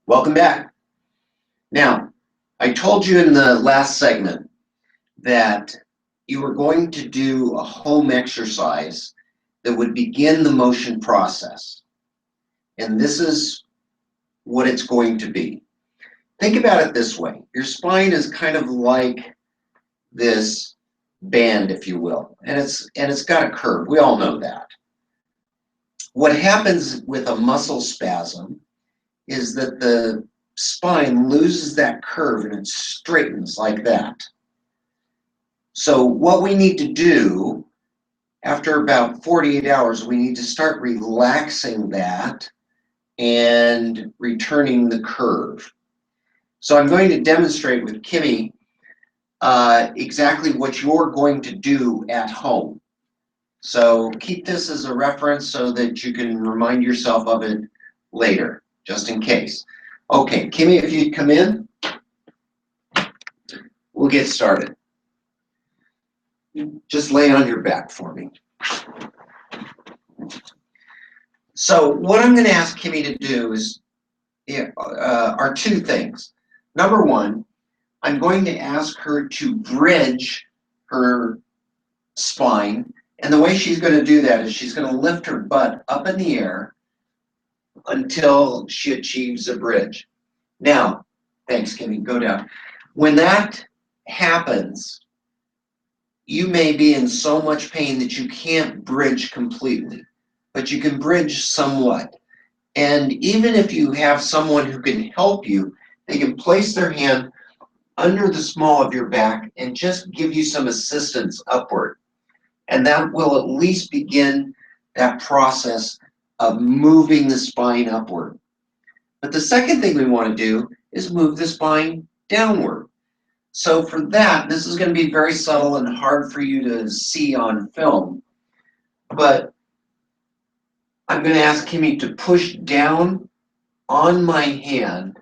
Welcome back. Now, I told you in the last segment that you were going to do a home exercise that would begin the motion process. And this is what it's going to be. Think about it this way. Your spine is kind of like this band, if you will, and it's got a curve. We all know that. What happens with a muscle spasm is that the spine loses that curve and it straightens like that. So what we need to do after about 48 hours, we need to start relaxing that and returning the curve. So I'm going to demonstrate with Kimmy exactly what you're going to do at home. So keep this as a reference so that you can remind yourself of it later, just in case. Okay, Kimmy, if you'd come in, we'll get started. Just lay on your back for me. So what I'm going to ask Kimmy to do is are two things. Number one, I'm going to ask her to bridge her spine, and the way she's going to do that is she's going to lift her butt up in the air until she achieves a bridge. Now, thanks, Kimmy, go down. When that happens, you may be in so much pain that you can't bridge completely, but you can bridge somewhat. And even if you have someone who can help you, they can place their hand under the small of your back and just give you some assistance upward. And that will at least begin that process of moving the spine upward. But the second thing we want to do is move the spine downward. So for that, this is going to be very subtle and hard for you to see on film, but I'm going to ask Kimmy to push down on my hand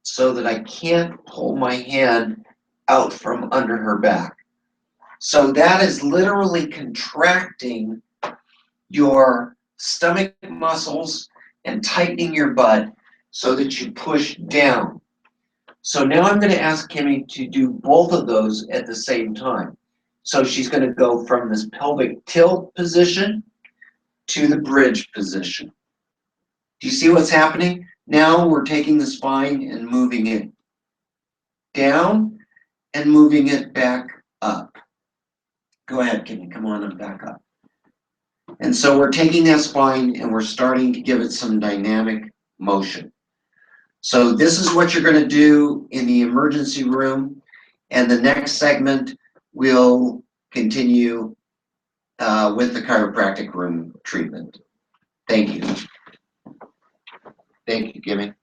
so that I can't pull my hand out from under her back. So that is literally contracting your stomach muscles and tightening your butt so that you push down. So now I'm going to ask Kimmy to do both of those at the same time. So she's going to go from this pelvic tilt position to the bridge position. Do you see what's happening? Now we're taking the spine and moving it down and moving it back up. Go ahead, Kimmy, come on and back up. And so we're taking that spine and we're starting to give it some dynamic motion. So this is what you're going to do in the emergency room, and the next segment will continue with the chiropractic room treatment. Thank you. Thank you, Kimmy.